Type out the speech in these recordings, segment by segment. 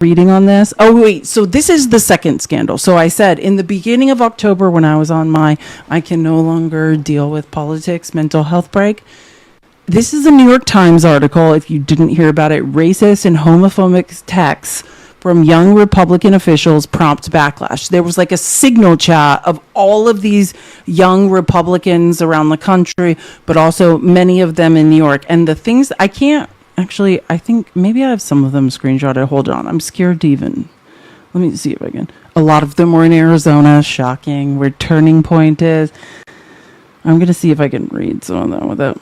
reading on this. Oh, wait. So this is the second scandal. So I said in the beginning of October when I was on my I can no longer deal with politics mental health break. This is a New York Times article, if you didn't hear about it. Racist and homophobic texts from young Republican officials prompt backlash. There was like a signal chat of all of these young Republicans around the country, but also many of them in New York. And the things I can't actually, I think maybe I have some of them screenshotted. Hold on. I'm scared to even. Let me see if I can. A lot of them were in Arizona. Shocking. Where Turning Point is. I'm going to see if I can read some of them without.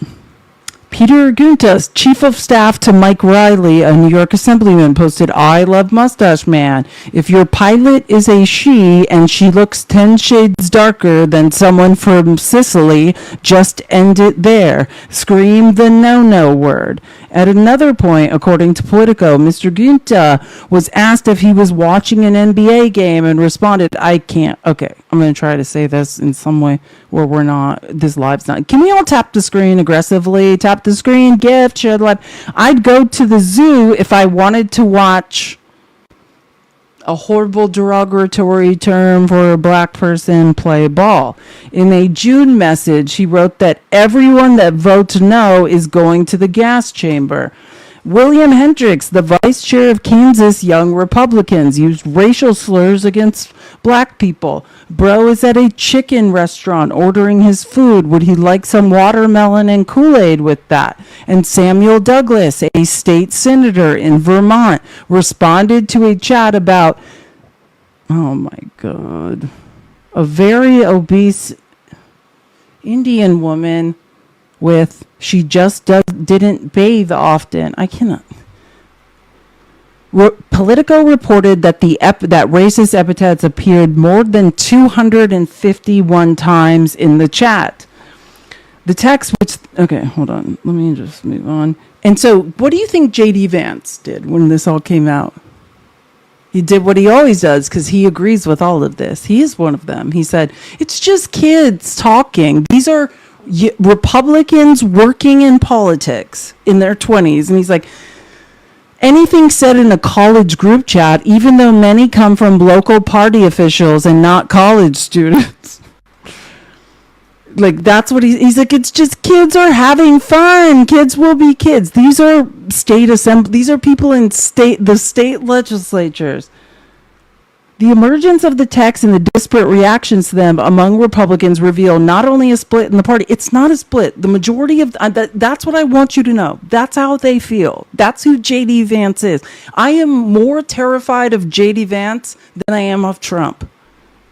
Peter Guntas, chief of staff to Mike Riley, a New York assemblyman, posted, "I love Mustache Man. If your pilot is a she and she looks 10 shades darker than someone from Sicily, just end it there. Scream the no-no word." At another point, according to Politico, Mr. Gunta was asked if he was watching an NBA game and responded, "I can't." Okay, I'm going to try to say this in some way where we're not, this live's not. Can we all tap the screen aggressively? Tap the screen, gift, share the live. I'd go to the zoo if I wanted to watch a horrible derogatory term for a black person play ball. In a June message, he wrote that everyone that votes no is going to the gas chamber. William Hendricks, the vice chair of Kansas Young Republicans, used racial slurs against black people. Bro is at a chicken restaurant ordering his food. Would he like some watermelon and Kool-Aid with that? And Samuel Douglas, a state senator in Vermont, responded to a chat about, oh my God, a very obese Indian woman with, she just didn't bathe often. I cannot. Politico reported that that racist epithets appeared more than 251 times in the chat. The text, which, okay, hold on. Let me just move on. And so, what do you think J.D. Vance did when this all came out? He did what he always does because he agrees with all of this. He is one of them. He said, it's just kids talking. These are Republicans working in politics in their 20s. And he's like, anything said in a college group chat, even though many come from local party officials and not college students. Like, that's what he's like, it's just kids are having fun. Kids will be kids. These are state assembly. These are people in the state legislatures. The emergence of the text and the disparate reactions to them among Republicans reveal not only a split in the party, it's not a split. The majority of that's what I want you to know. That's how they feel. That's who J.D. Vance is. I am more terrified of J.D. Vance than I am of Trump.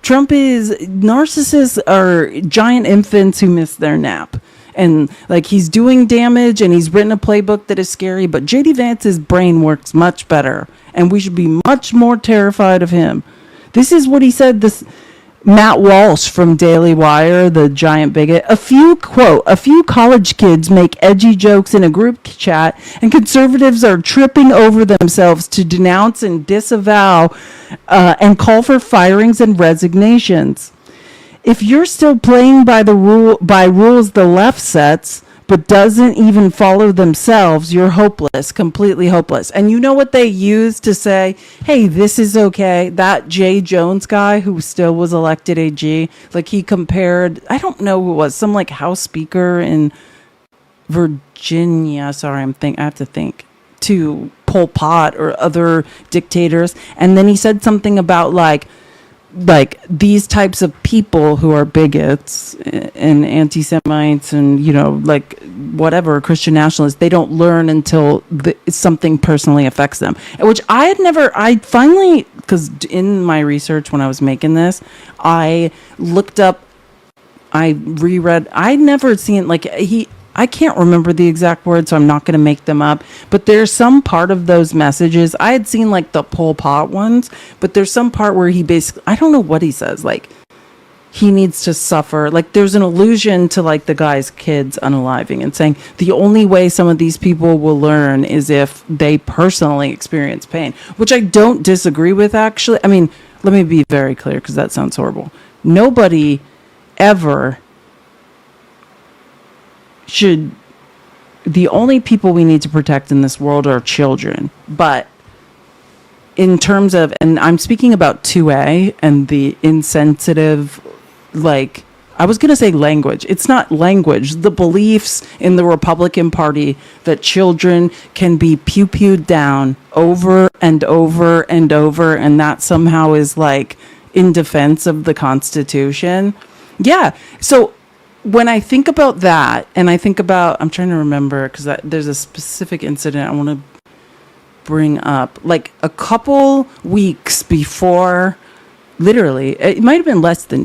Trump is, narcissists are giant infants who miss their nap. And like, he's doing damage and he's written a playbook that is scary, but J.D. Vance's brain works much better and we should be much more terrified of him. This is what he said, this Matt Walsh from Daily Wire, the giant bigot. A few college kids make edgy jokes in a group chat and conservatives are tripping over themselves to denounce and disavow and call for firings and resignations. If you're still playing by rules the left sets, but doesn't even follow themselves, you're hopeless, completely hopeless. And you know what they use to say, hey, this is okay? That Jay Jones guy who still was elected AG, like he compared, I don't know who it was, some like House Speaker in Virginia, sorry, I have to think, to Pol Pot or other dictators. And then he said something about like these types of people who are bigots and anti-Semites and, you know, like whatever, Christian nationalists, they don't learn until something personally affects them. Which I finally, because in my research when I was making this, I looked up, I reread, I'd never seen, like, I can't remember the exact words, so I'm not going to make them up. But there's some part of those messages. I had seen like the Pol Pot ones, but there's some part where he basically, I don't know what he says, like he needs to suffer. Like there's an allusion to like the guy's kids unaliving and saying the only way some of these people will learn is if they personally experience pain, which I don't disagree with actually. I mean, let me be very clear because that sounds horrible. Nobody ever the only people we need to protect in this world are children. But in terms of, and I'm speaking about 2A and the insensitive, like, I was going to say language. It's not language. The beliefs in the Republican Party that children can be pew-pewed down over and over and over, and that somehow is like in defense of the Constitution. Yeah. So when I think about that, and I think about, I'm trying to remember, because there's a specific incident I want to bring up. Like a couple weeks before, literally, it might have been less than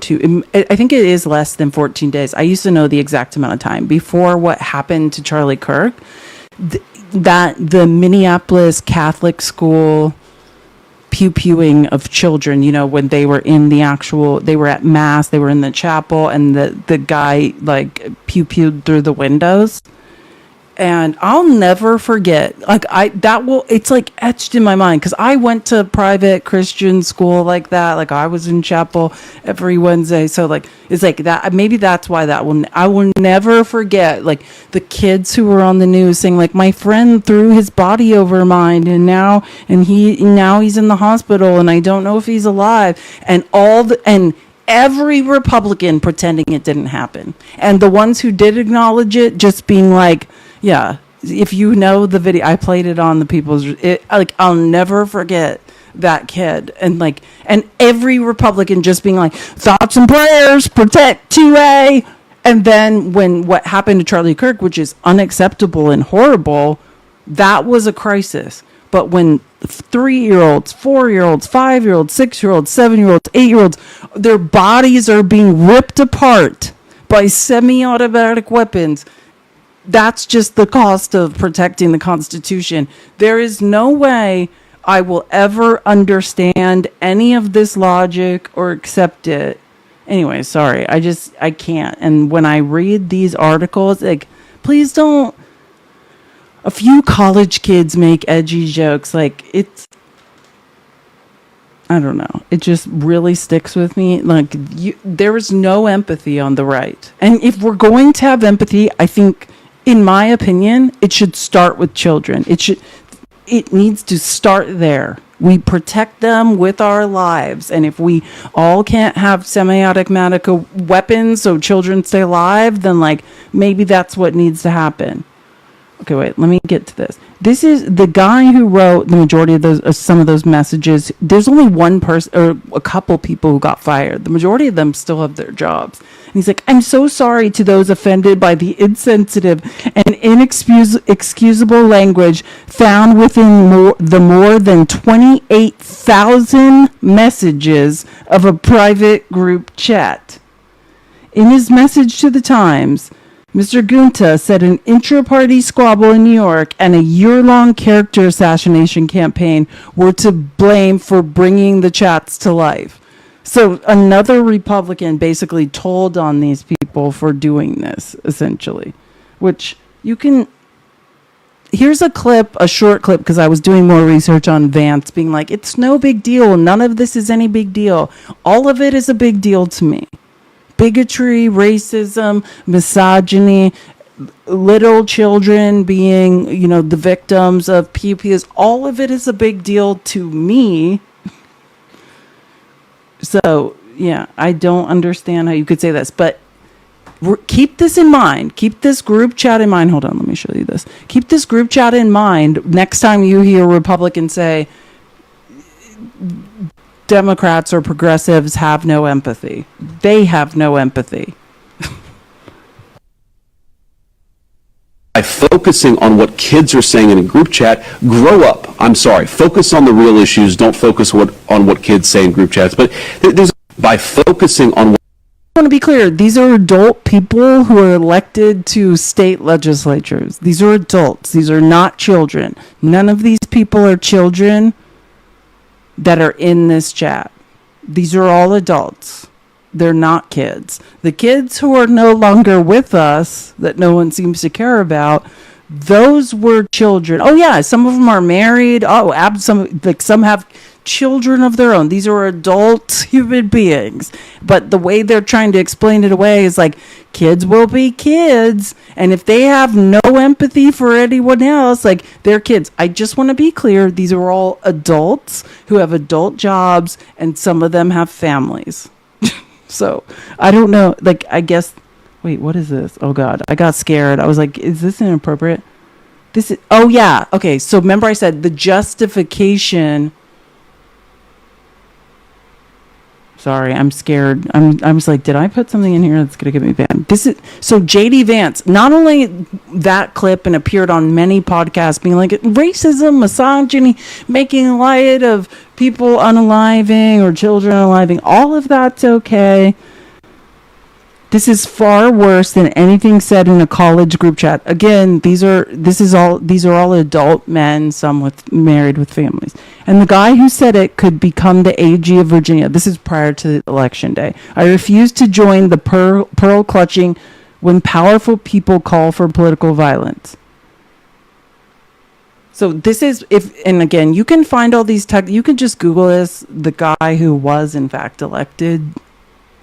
I think it is less than 14 days. I used to know the exact amount of time before what happened to Charlie Kirk, that the Minneapolis Catholic school pew-pewing of children, you know, when they were in they were at mass, they were in the chapel, and the guy like pew-pewed through the windows. And I'll never forget, like it's like etched in my mind, because I went to private Christian school like that. Like I was in chapel every Wednesday. So like, it's like that. Maybe that's why I will never forget, like the kids who were on the news saying like, my friend threw his body over mine and now he's in the hospital and I don't know if he's alive, and every Republican pretending it didn't happen. And the ones who did acknowledge it just being like, yeah, if you know the video, I played it on the people's, like, I'll never forget that kid. And every Republican just being like, thoughts and prayers, protect 2A. And then when what happened to Charlie Kirk, which is unacceptable and horrible, that was a crisis. But when 3-year-olds, 4-year-olds, 5-year-olds, 6-year-olds, 7-year-olds, 8-year-olds, their bodies are being ripped apart by semi-automatic weapons, that's just the cost of protecting the Constitution. There is no way I will ever understand any of this logic or accept it. Anyway, sorry. I can't. And when I read these articles, like, please don't. A few college kids make edgy jokes. Like, I don't know. It just really sticks with me. Like, there is no empathy on the right. And if we're going to have empathy, I think, in my opinion, it should start with children. It needs to start there. We protect them with our lives. And if we all can't have semi-automatic weapons so children stay alive, then like maybe that's what needs to happen. Okay, wait, let me get to this. This is the guy who wrote the majority of those, some of those messages. There's only one person or a couple people who got fired. The majority of them still have their jobs. And he's like, I'm so sorry to those offended by the insensitive and inexcusable language found within the more than 28,000 messages of a private group chat. In his message to the Times, Mr. Gunta said an intra-party squabble in New York and a year-long character assassination campaign were to blame for bringing the chats to life. So another Republican basically told on these people for doing this, essentially. Which you can... Here's a short clip, because I was doing more research on Vance, being like, it's no big deal. None of this is any big deal. All of it is a big deal to me. Bigotry, racism, misogyny, little children being, the victims of pew-pews, all of it is a big deal to me. So, yeah, I don't understand how you could say this, but keep this in mind. Keep this group chat in mind. Hold on, let me show you this. Keep this group chat in mind next time you hear Republicans say Democrats or progressives have no empathy. They have no empathy. By focusing on what kids are saying in a group chat, grow up. I'm sorry. Focus on the real issues. Don't focus on what kids say in group chats. But by focusing on what... I want to be clear. These are adult people who are elected to state legislatures. These are adults. These are not children. None of these people are children that are in this chat. These are all adults. They're not kids. The kids who are no longer with us, that no one seems to care about, those were children. Oh yeah, some of them are married. Oh, some have children of their own. These are adult human beings. But the way they're trying to explain it away is like, kids will be kids. And if they have no empathy for anyone else, like, they're kids. I just want to be clear. These are all adults who have adult jobs, and some of them have families. So I don't know. Like, I guess, wait, what is this? Oh God, I got scared. I was like, is this inappropriate? This is, oh yeah. Okay. So remember I said the justification. Sorry, I'm scared. I'm just like, did I put something in here that's going to get me banned? This is, so JD Vance, not only that clip and appeared on many podcasts being like, racism, misogyny, making light of people unaliving or children unaliving, all of that's okay. This is far worse than anything said in a college group chat. Again, these are all adult men, some married with families. And the guy who said it could become the AG of Virginia. This is prior to election day. I refuse to join the pearl clutching when powerful people call for political violence. So this is, and again, you can find all these you can just Google this. The guy who was in fact elected.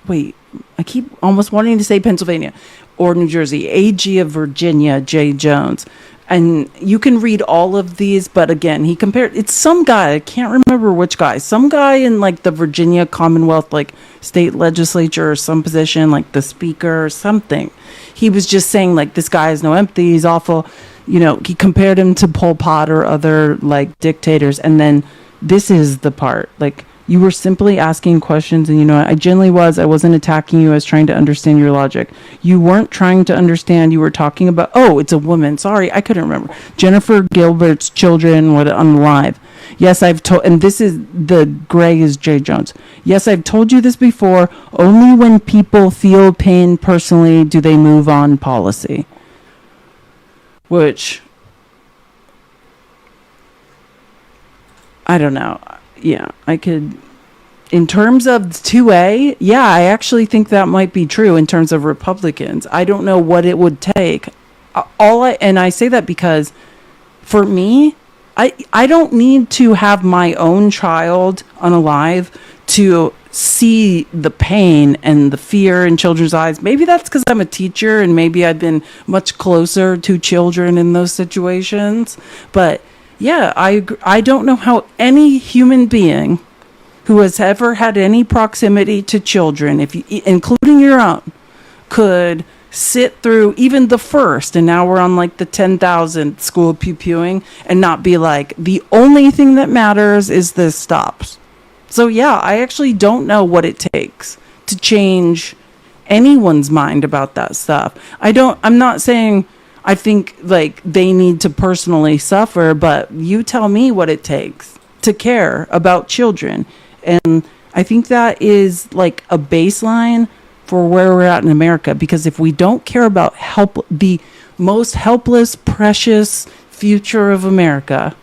Wait, I keep almost wanting to say Pennsylvania or New Jersey. AG of Virginia, Jay Jones. And you can read all of these, but again, he compared, it's some guy, I can't remember which guy, some guy in like the Virginia Commonwealth, like state legislature or some position, like the speaker or something. He was just saying like, this guy has no empathy, he's awful. You know, he compared him to Pol Pot or other like dictators. And then this is the part, like, you were simply asking questions, and you know, I wasn't attacking you. I was trying to understand your logic. You weren't trying to understand. You were talking about, oh, it's a woman. Sorry, I couldn't remember. Jennifer Gilbert's children were unalive. Yes, I've told, and this is, the gray is Jay Jones. Yes, I've told you this before. Only when people feel pain personally do they move on policy. Which, I don't know. Yeah, I could, in terms of 2A, yeah, I actually think that might be true in terms of Republicans. I don't know what it would take. And I say that because for me, I don't need to have my own child unalive to see the pain and the fear in children's eyes. Maybe that's because I'm a teacher and maybe I've been much closer to children in those situations. But yeah, I don't know how any human being who has ever had any proximity to children, including your own, could sit through even the first, and now we're on like the 10,000th school pew-pewing, and not be like, the only thing that matters is this stops. So yeah, I actually don't know what it takes to change anyone's mind about that stuff. I'm not saying I think like they need to personally suffer, but you tell me what it takes to care about children. And I think that is like a baseline for where we're at in America, because if we don't care about the most helpless, precious future of America,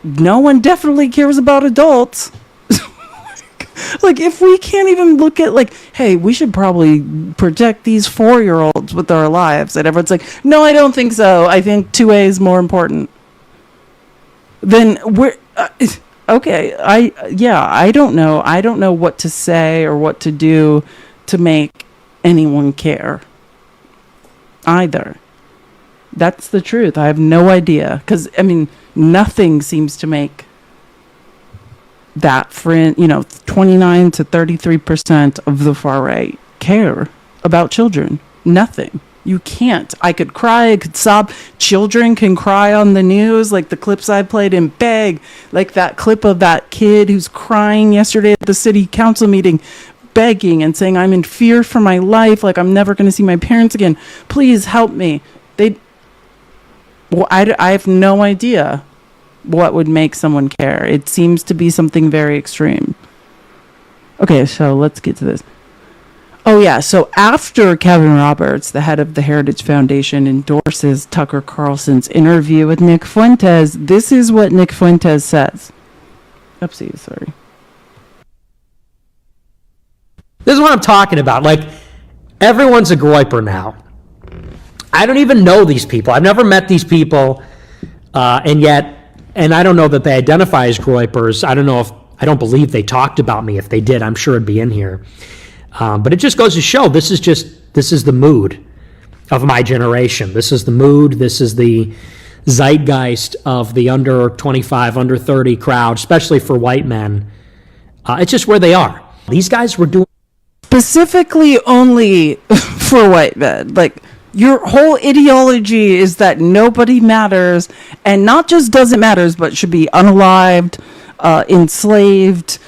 no one definitely cares about adults. Like, if we can't even look at, like, hey, we should probably protect these 4-year-olds with our lives, and everyone's like, no, I don't think so. I think 2A is more important. Then we're okay. I don't know. I don't know what to say or what to do to make anyone care either. That's the truth. I have no idea, because I mean, nothing seems to make that 29 to 33% of the far right care about children. Nothing. You can't. I could cry, I could sob. Children can cry on the news, like the clips I played, and beg, like that clip of that kid who's crying yesterday at the city council meeting, begging and saying, I'm in fear for my life, like I'm never going to see my parents again. Please help me. I have no idea what would make someone care. It seems to be something very extreme. Okay, so let's get to this. Oh yeah, so after Kevin Roberts, the head of the Heritage Foundation, endorses Tucker Carlson's interview with Nick Fuentes, this is what Nick Fuentes says. Oopsie, sorry. This is what I'm talking about. Like, everyone's a groiper now. I don't even know these people. I've never met these people, and yet and I don't know that they identify as groypers. I don't believe they talked about me. If they did, I'm sure it'd be in here. But it just goes to show this is the mood of my generation. This is the mood. This is the zeitgeist of the under 25, under 30 crowd, especially for white men. It's just where they are. These guys were doing Specifically only for white men. Like, your whole ideology is that nobody matters, and not just doesn't matters, but should be unalived, enslaved,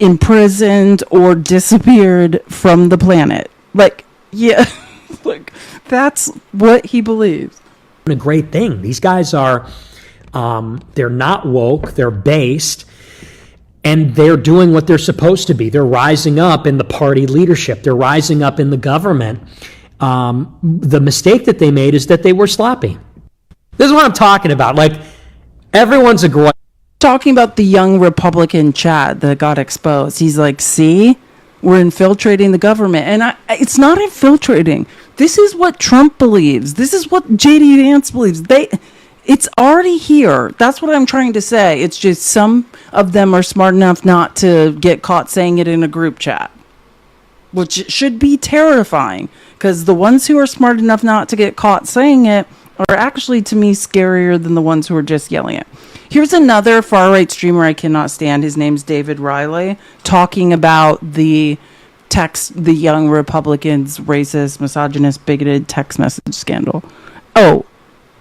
imprisoned, or disappeared from the planet. Like, yeah, like, that's what he believes. a great thing. These guys are, they're not woke, they're based, and they're doing what they're supposed to be. They're rising up in the party leadership. They're rising up in the government. The mistake that they made is that they were sloppy. This is what I'm talking about. Like, everyone's a groy. Talking about the young Republican chat that got exposed. He's like, see, we're infiltrating the government. And it's not infiltrating. This is what Trump believes. This is what J.D. Vance believes. It's already here. That's what I'm trying to say. It's just some of them are smart enough not to get caught saying it in a group chat, which should be terrifying, because the ones who are smart enough not to get caught saying it are actually, to me, scarier than the ones who are just yelling it. Here's another far-right streamer I cannot stand. His name's David Riley, talking about the young Republicans' racist, misogynist, bigoted text message scandal. Oh,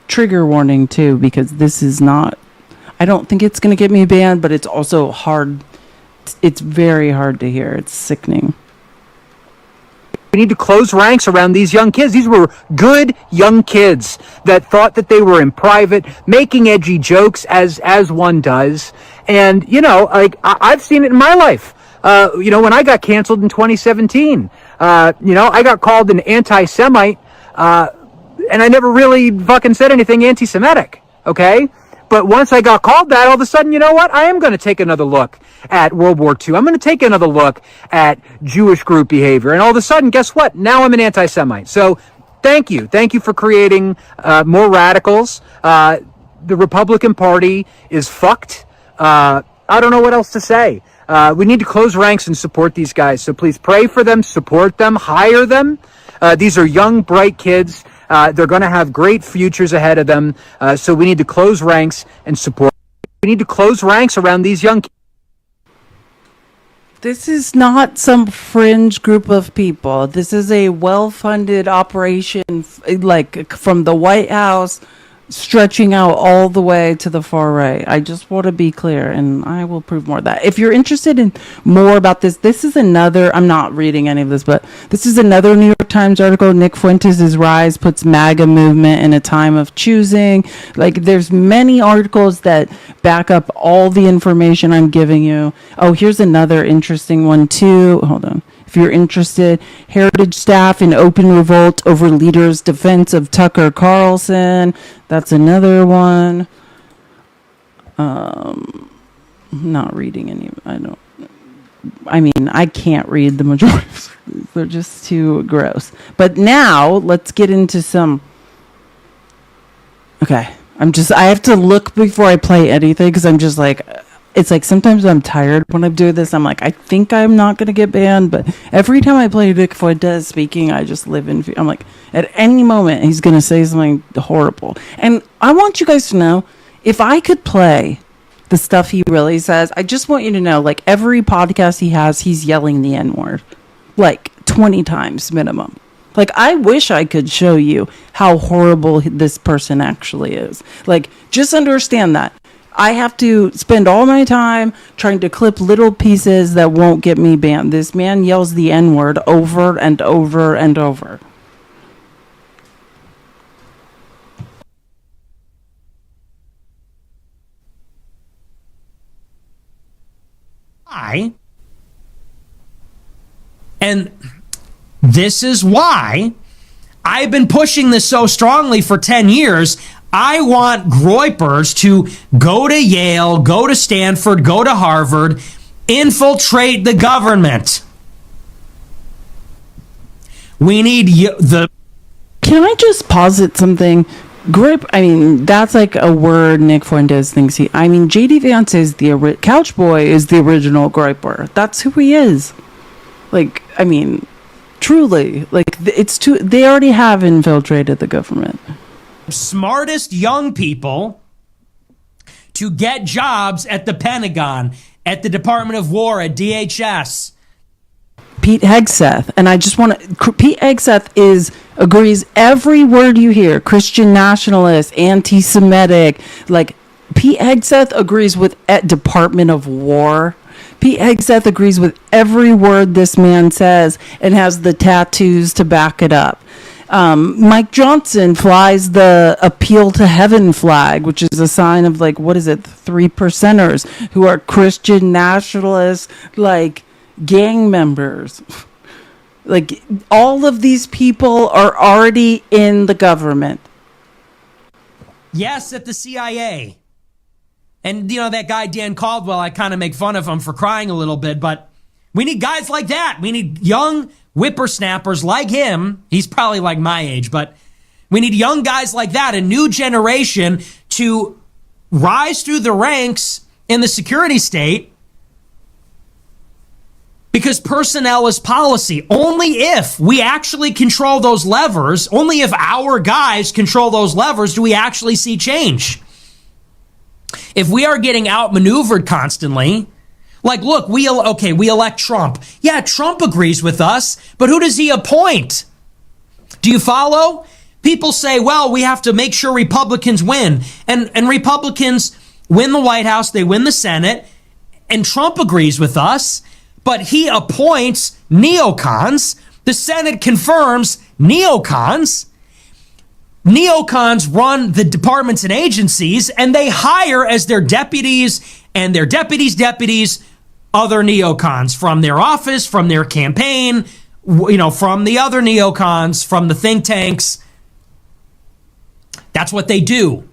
trigger warning, too, because this is not... I don't think it's going to get me banned, but it's also hard. It's very hard to hear. It's sickening. We need to close ranks around these young kids. These were good young kids that thought that they were in private, making edgy jokes as one does. And, you know, like, I've seen it in my life. You know, when I got canceled in 2017, you know, I got called an anti-Semite, and I never really fucking said anything anti-Semitic, okay? But once I got called that, all of a sudden, you know what? I am going to take another look at World War II. I'm going to take another look at Jewish group behavior. And all of a sudden, guess what? Now I'm an anti-Semite. So thank you. Thank you for creating more radicals. The Republican Party is fucked. I don't know what else to say. We need to close ranks and support these guys. So please pray for them, support them, hire them. These are young, bright kids. They're going to have great futures ahead of them. So we need to close ranks and support. We need to close ranks around these young kids. This is not some fringe group of people. This is a well-funded operation, like from the White House, stretching out all the way to the far right. I just want to be clear, and I will prove more of that. If you're interested in more about this, this is another, I'm not reading any of this, but this is another New York Times article. Nick Fuentes' rise puts MAGA movement in a time of choosing. Like, there's many articles that back up all the information I'm giving you. Oh, here's another interesting one too. Hold on. If you're interested, Heritage staff in open revolt over leaders' defense of Tucker Carlson. That's another one. I'm not reading any. I can't read the majority. They're just too gross. But now let's get into some. Okay, I have to look before I play anything, because I'm just like. It's like sometimes I'm tired when I'm doing this. I'm like, I think I'm not going to get banned. But every time I play Nick Fuentes speaking, I just live in fear. I'm like, at any moment, he's going to say something horrible. And I want you guys to know, if I could play the stuff he really says, I just want you to know, like, every podcast he has, he's yelling the N-word. Like, 20 times minimum. Like, I wish I could show you how horrible this person actually is. Like, just understand that. I have to spend all my time trying to clip little pieces that won't get me banned. This man yells the N-word over and over and over. And this is why I've been pushing this so strongly for 10 years. I want groypers to go to Yale, go to Stanford, go to Harvard, infiltrate the government. We need the... Can I just posit something? Grip, I mean, that's like a word Nick Fuentes thinks I mean, JD Vance is Couch Boy is the original griper. That's who he is. Like, I mean, truly, like, they already have infiltrated the government. Smartest young people to get jobs at the Pentagon, at the Department of War, at DHS. Pete Hegseth, and I just want to, Pete Hegseth agrees every word you hear, Christian nationalist, anti-Semitic, like, Pete Hegseth agrees with Department of War. Pete Hegseth agrees with every word this man says and has the tattoos to back it up. Mike Johnson flies the Appeal to Heaven flag, which is a sign of, like, what is it, 3%ers who are Christian nationalists, like, gang members. Like, all of these people are already in the government. Yes, at the CIA. And, you know, that guy, Dan Caldwell, I kind of make fun of him for crying a little bit, but we need guys like that. We need young whippersnappers like him. He's probably like my age, but we need young guys like that, a new generation to rise through the ranks in the security state, because personnel is policy. Only if we actually control those levers, only if our guys control those levers, do we actually see change. If we are getting outmaneuvered constantly, like, look, we elect Trump. Yeah, Trump agrees with us, but who does he appoint? Do you follow? People say, well, we have to make sure Republicans win. And Republicans win the White House, they win the Senate, and Trump agrees with us, but he appoints neocons. The Senate confirms neocons. Neocons run the departments and agencies, and they hire as their deputies and their deputies' deputies other neocons from their office, from their campaign, you know, from the other neocons, from the think tanks. That's what they do.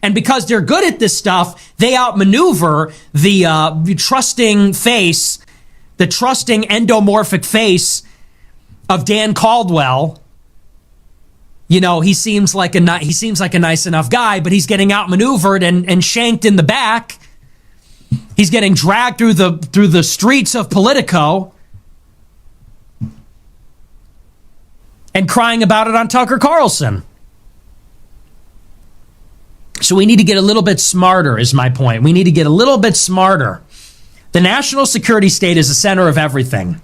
And because they're good at this stuff, they outmaneuver the trusting face, the trusting endomorphic face of Dan Caldwell. You know, he seems like a nice enough guy, but he's getting outmaneuvered and shanked in the back. He's getting dragged through the streets of Politico and crying about it on Tucker Carlson. So we need to get a little bit smarter, is my point. We need to get a little bit smarter. The national security state is the center of everything,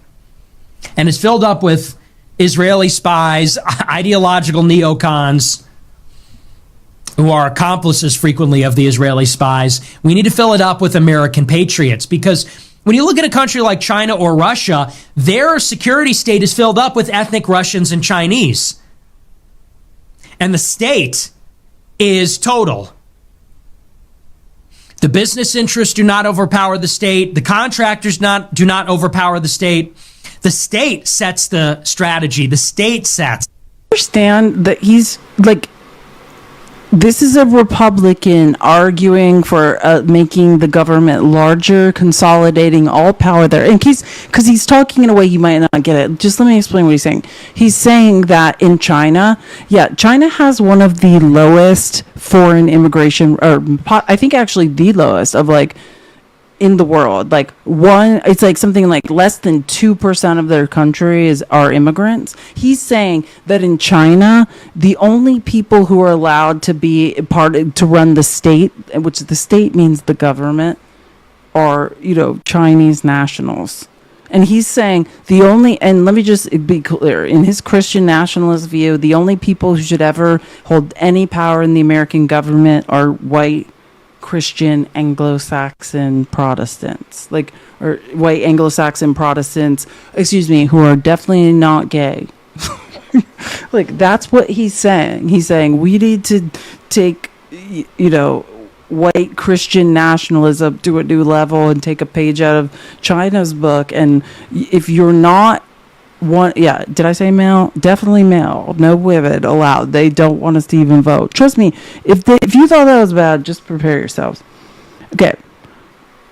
and it's filled up with Israeli spies, ideological neocons who are accomplices frequently of the Israeli spies. We need to fill it up with American patriots, because when you look at a country like China or Russia, their security state is filled up with ethnic Russians and Chinese. And the state is total. The business interests do not overpower the state. The contractors do not overpower the state. The state sets the strategy. The state sets. Understand that he's like, this is a Republican arguing for making the government larger, consolidating all power there. And because he's talking in a way you might not get it. Just let me explain what he's saying. He's saying that in China, China has one of the lowest foreign immigration, or I think actually the lowest of, like, in the world. Like, it's like something like less than 2% of their country are immigrants. He's saying that in China, the only people who are allowed to be to run the state, which the state means the government, are, you know, Chinese nationals. And he's saying and let me just be clear, in his Christian nationalist view, the only people who should ever hold any power in the American government are white Christian Anglo-Saxon Protestants, or white Anglo-Saxon Protestants, who are definitely not gay. Like, that's what he's saying. He's saying we need to take, you know, white Christian nationalism to a new level and take a page out of China's book. And if you're not did I say male? Definitely male. No women allowed. They don't want us to even vote. Trust me, if you thought that was bad, just prepare yourselves. Okay.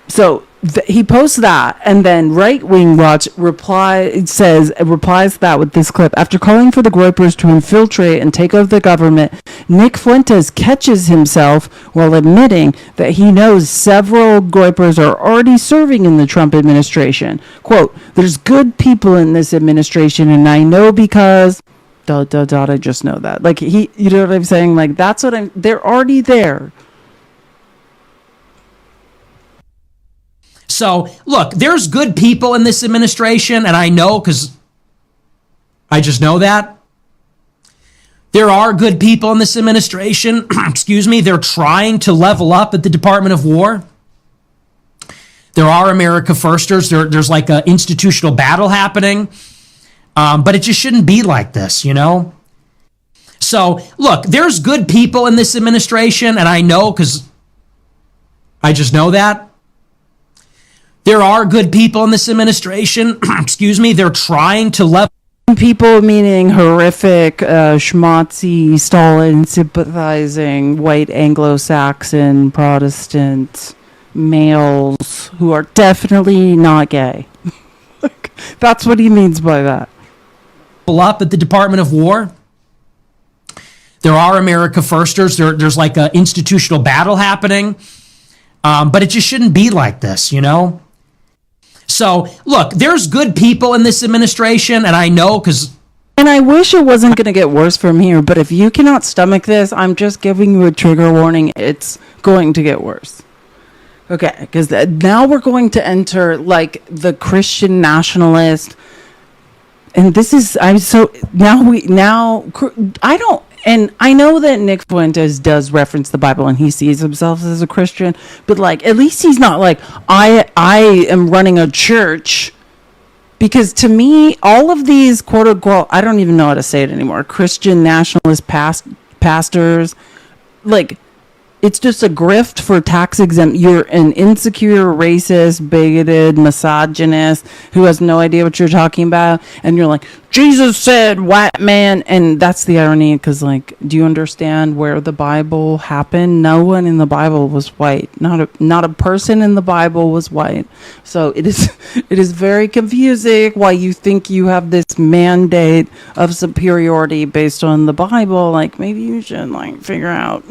So he posts that, and then Right Wing Watch replies to that with this clip. After calling for the Groypers to infiltrate and take over the government, Nick Fuentes catches himself while admitting that he knows several Groypers are already serving in the Trump administration. Quote, "There's good people in this administration, and I know because I just know that." Like, you know what I'm saying? Like, they're already there. So, look, there's good people in this administration, and I know because I just know that. There are good people in this administration. Excuse me. They're trying to level up at the Department of War. There are America Firsters. There's like an institutional battle happening. But it just shouldn't be like this, you know? So, look, there's good people in this administration, and I know because I just know that. There are good people in this administration. Excuse me. They're trying to level. People meaning horrific, schmaltzy, Stalin sympathizing, white Anglo-Saxon, Protestant males who are definitely not gay. That's what he means by that. Up at the Department of War. There are America Firsters. There's like an institutional battle happening. But it just shouldn't be like this, you know? So, look, there's good people in this administration, and I know because... And I wish it wasn't going to get worse from here, but if you cannot stomach this, I'm just giving you a trigger warning. It's going to get worse. Okay, because now we're going to enter, like, the Christian nationalist... And this is, I know that Nick Fuentes does reference the Bible and he sees himself as a Christian, but like, at least he's not like, I am running a church, because to me, all of these quote unquote, I don't even know how to say it anymore, Christian nationalist pastors, like, it's just a grift for tax exempt. You're an insecure, racist, bigoted, misogynist who has no idea what you're talking about. And you're like, Jesus said, white man. And that's the irony, because, like, do you understand where the Bible happened? No one in the Bible was white. Not a person in the Bible was white. So it is very confusing why you think you have this mandate of superiority based on the Bible. Like, maybe you should, like, figure out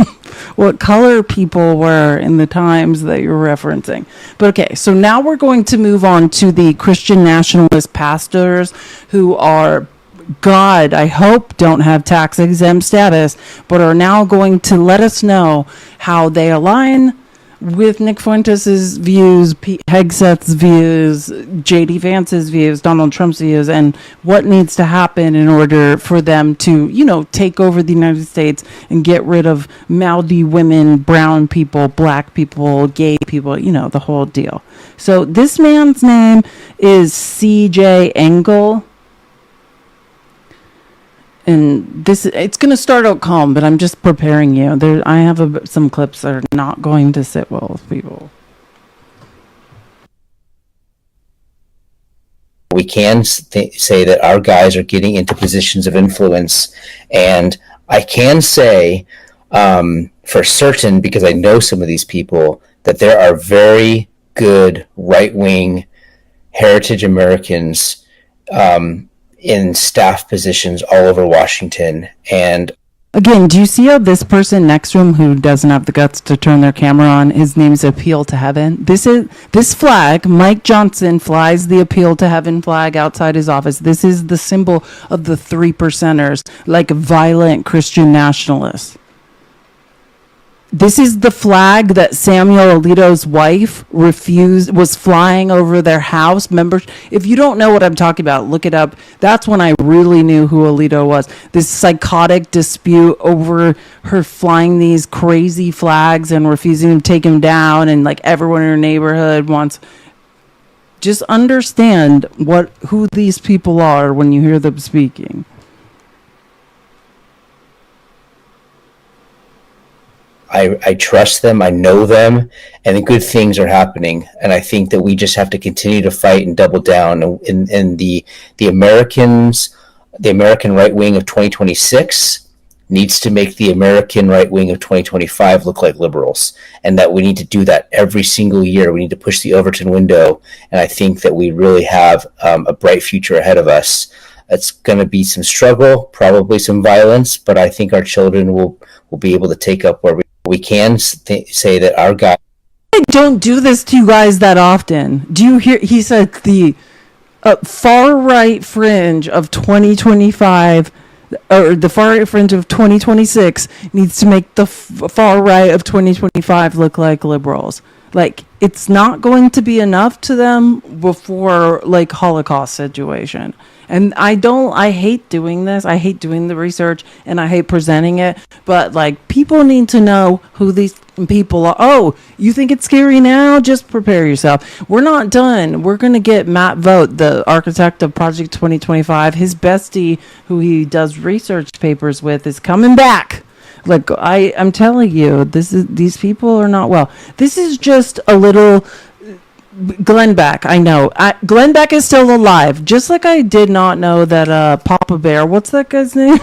what color people were in the times that you're referencing. But okay, so now we're going to move on to the Christian nationalist pastors who are, God, I hope don't have tax exempt status, but are now going to let us know how they align with Nick Fuentes' views, Hegseth's views, J.D. Vance's views, Donald Trump's views, and what needs to happen in order for them to, you know, take over the United States and get rid of mouthy women, brown people, black people, gay people, you know, the whole deal. So this man's name is C.J. Engel. And it's going to start out calm, but I'm just preparing you. I have some clips that are not going to sit well with people. We can say that our guys are getting into positions of influence. And I can say for certain, because I know some of these people, that there are very good right-wing heritage Americans in staff positions all over Washington. And again, do you see how this person next to him who doesn't have the guts to turn their camera on, his name's Appeal to Heaven? This flag, Mike Johnson flies the Appeal to Heaven flag outside his office. This is the symbol of the 3%ers, like violent Christian nationalists. This is the flag that Samuel Alito's wife was flying over their house. Members, if you don't know what I'm talking about, look it up. That's when I really knew who Alito was. This psychotic dispute over her flying these crazy flags and refusing to take them down, and like everyone in her neighborhood wants. Just understand who these people are when you hear them speaking. I trust them, I know them, and good things are happening. And I think that we just have to continue to fight and double down. And the American right wing of 2026 needs to make the American right wing of 2025 look like liberals, and that we need to do that every single year. We need to push the Overton window, and I think that we really have a bright future ahead of us. It's going to be some struggle, probably some violence, but I think our children will be able to take up where we can say that our guys. I don't do this to you guys that often. Do you hear? He said the far right fringe of 2025, or the far right fringe of 2026 needs to make the far right of 2025 look like liberals. Like, it's not going to be enough to them before, like, Holocaust situation. And I hate doing this. I hate doing the research, and I hate presenting it. But, like, people need to know who these people are. Oh, you think it's scary now? Just prepare yourself. We're not done. We're going to get Matt Vogt, the architect of Project 2025. His bestie, who he does research papers with, is coming back. Like, I'm telling you, these people are not well. This is just a little Glenn Beck. I know. Glenn Beck is still alive. Just like I did not know that Papa Bear, what's that guy's name?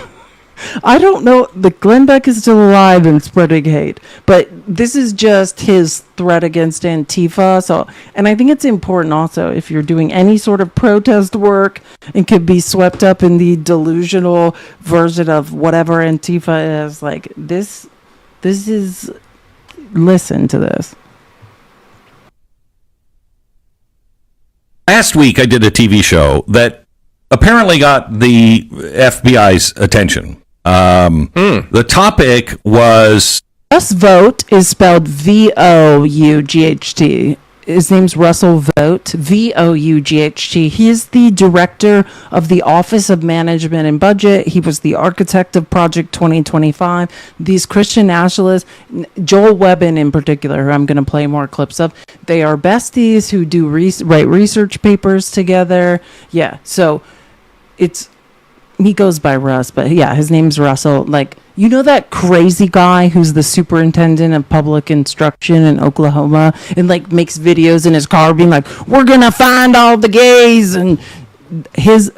I don't know. The Glenn Beck is still alive and spreading hate. But this is just his threat against Antifa. So, and I think it's important also, if you're doing any sort of protest work and could be swept up in the delusional version of whatever Antifa is, like, this is, listen to this. Last week I did a TV show that apparently got the FBI's attention. The topic was... Russ Vogt is spelled Vought. His name's Russell Vogt, Vought. He is the director of the Office of Management and Budget. He was the architect of Project 2025. These Christian nationalists, Joel Webbin in particular, who I'm going to play more clips of, they are besties who do write research papers together. Yeah, so he goes by Russ, but yeah, his name's Russell. Like, you know that crazy guy who's the superintendent of public instruction in Oklahoma and, like, makes videos in his car being like, we're gonna find all the gays? And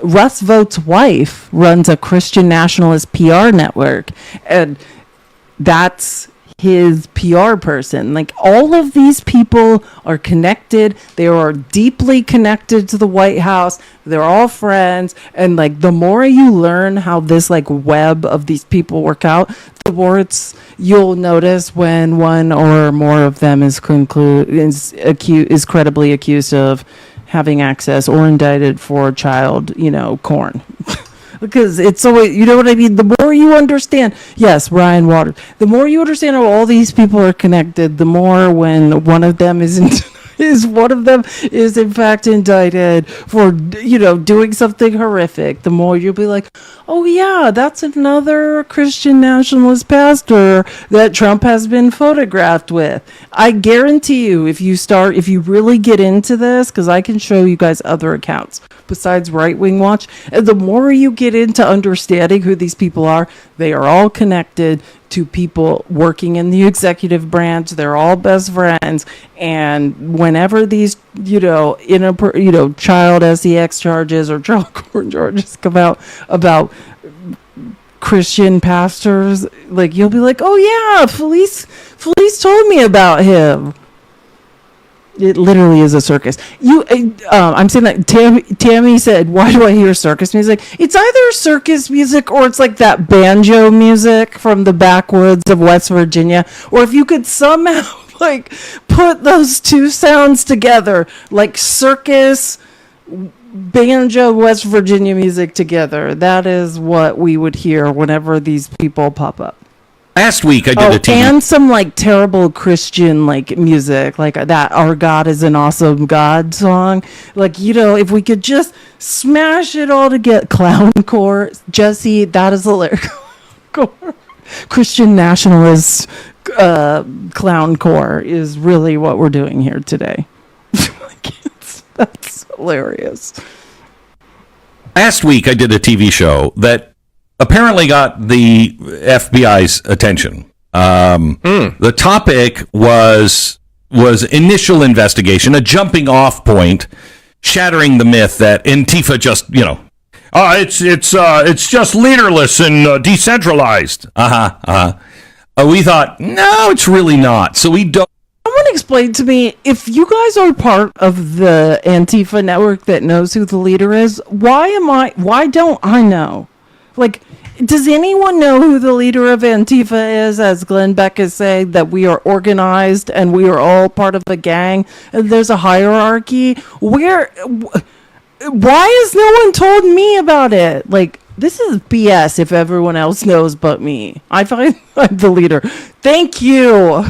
Russ Vogt's wife runs a Christian nationalist PR network, and that's his PR person. Like, all of these people are connected. They are deeply connected to the White House. They're all friends. And, like, the more you learn how this, like, web of these people work out, the more you'll notice when one or more of them is credibly accused of having access or indicted for child, porn. Because it's always, you know what I mean? The more you understand, yes, Ryan Waters, the more you understand how all these people are connected, the more when one of them is in fact indicted for, doing something horrific, the more you'll be like, oh yeah, that's another Christian nationalist pastor that Trump has been photographed with. I guarantee you, if you really get into this, because I can show you guys other accounts besides Right Wing Watch, and the more you get into understanding who these people are, they are all connected to people working in the executive branch. They're all best friends, and whenever these child sex charges or child court charges come out about Christian pastors, like, you'll be like, oh yeah, Felice told me about him. It literally is a circus. I'm saying that Tammy said, why do I hear circus music? It's either circus music or it's like that banjo music from the backwoods of West Virginia. Or if you could somehow, like, put those two sounds together, like circus, banjo, West Virginia music together, that is what we would hear whenever these people pop up. Last week I did a TV... and some, like, terrible Christian, like, music, like that Our God is an Awesome God song. Like, if we could just smash it all together. Clown core. Jesse, that is hilarious. Christian nationalist clown core is really what we're doing here today. That's hilarious. Last week I did a TV show that apparently got the FBI's attention. The topic was initial investigation, a jumping off point, shattering the myth that Antifa just, It's just leaderless and decentralized. We thought, no, it's really not. So we don't. Someone explain to me, if you guys are part of the Antifa network that knows who the leader is, why don't I know? Like, does anyone know who the leader of Antifa is, as Glenn Beck is saying, that we are organized and we are all part of a gang and there's a hierarchy? Why has no one told me about it? Like, this is BS if everyone else knows but me. I find I'm the leader. Thank you.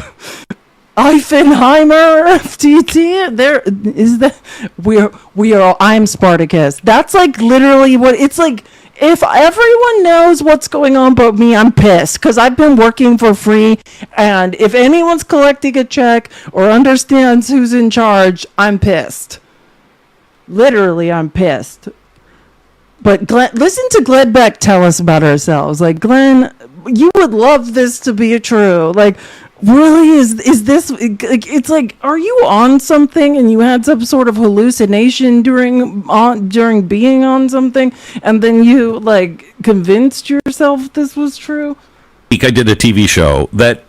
Eifenheimer, FTT, there is that we are I'm Spartacus. That's like literally what it's like. If everyone knows what's going on but me, I'm pissed because I've been working for free, and if anyone's collecting a check or understands who's in charge, I'm pissed. Literally, I'm pissed. But Glenn, listen to Glenn Beck tell us about ourselves. Like, Glenn, you would love this to be true. Like, really, is this, it's like, are you on something and you had some sort of hallucination during being on something, and then you, like, convinced yourself this was true? I did a TV show that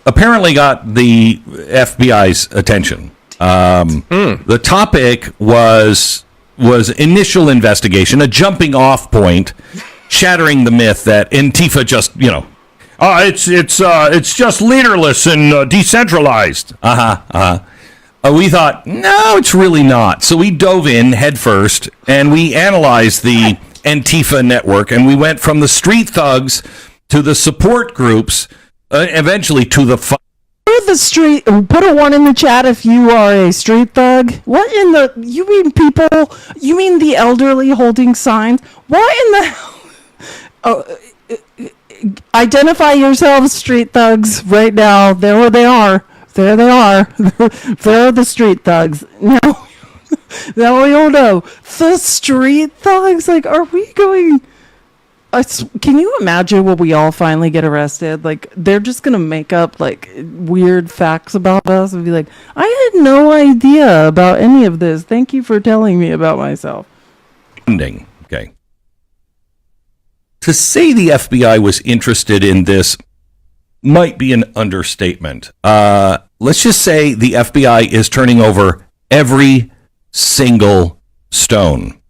apparently got the FBI's attention. The topic was initial investigation, a jumping off point, shattering the myth that Antifa just, it's just leaderless and decentralized. We thought, no, it's really not. So we dove in headfirst and we analyzed the Antifa network, and we went from the street thugs to the support groups, eventually to the the street, put a 1 in the chat if you are a street thug. What in the, you mean the elderly holding signs? What in the hell? Identify yourselves, street thugs, right now. There they are. There they are. They're the street thugs. Now we all know. The street thugs? Like, are we going... can you imagine when we all finally get arrested? Like, they're just going to make up, like, weird facts about us and be like, I had no idea about any of this. Thank you for telling me about myself. Okay. To say the FBI was interested in this might be an understatement. Let's just say the FBI is turning over every single stone.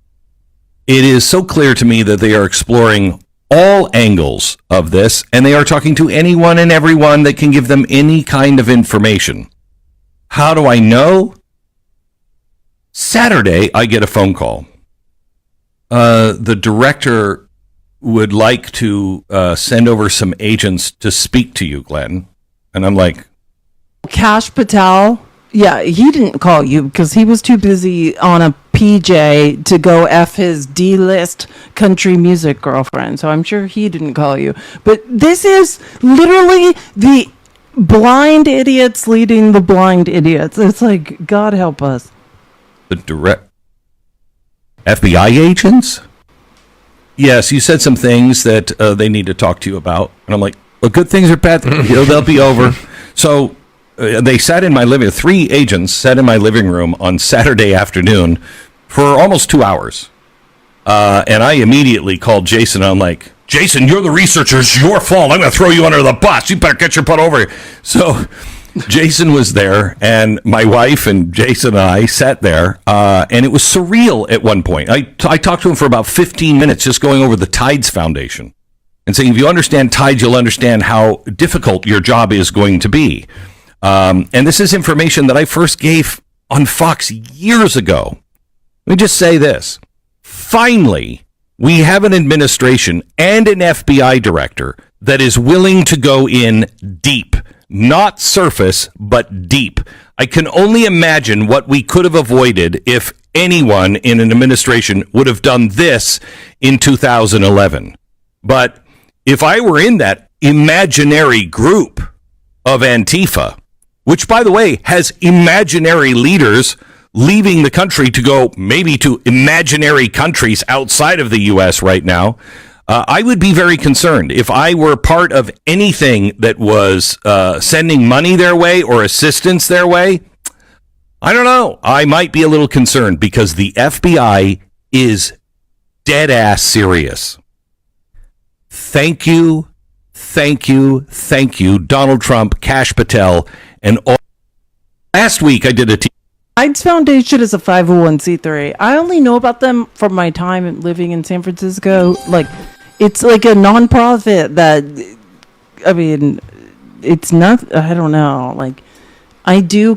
It is so clear to me that they are exploring all angles of this, and they are talking to anyone and everyone that can give them any kind of information. How do I know? Saturday, I get a phone call. The director would like to send over some agents to speak to you, Glenn. And I'm like... Kash Patel? Yeah, he didn't call you because he was too busy on a PJ to go F his D-list country music girlfriend. So I'm sure he didn't call you. But this is literally the blind idiots leading the blind idiots. It's like, God help us. The direct FBI agents? Yes, you said some things that they need to talk to you about. And I'm like, well, good things are bad. They'll be over. So... they sat in my living. 3 agents sat in my living room on Saturday afternoon for almost 2 hours, and I immediately called Jason. I'm like, Jason, you're the researcher. It's your fault. I'm going to throw you under the bus. You better get your butt over here. So Jason was there, and my wife and Jason and I sat there, and it was surreal at one point. I talked to him for about 15 minutes just going over the Tides Foundation and saying, if you understand Tides, you'll understand how difficult your job is going to be. And this is information that I first gave on Fox years ago. Let me just say this. Finally, we have an administration and an FBI director that is willing to go in deep, not surface, but deep. I can only imagine what we could have avoided if anyone in an administration would have done this in 2011. But if I were in that imaginary group of Antifa, which, by the way, has imaginary leaders leaving the country to go maybe to imaginary countries outside of the U.S. right now, I would be very concerned. If I were part of anything that was sending money their way or assistance their way, I don't know. I might be a little concerned because the FBI is dead ass serious. Thank you, Donald Trump, Kash Patel, and all. Last week I did a Tides Foundation is a 501c3. I only know about them from my time living in San Francisco. Like, it's like a nonprofit that, I mean, it's not, I don't know. Like, I do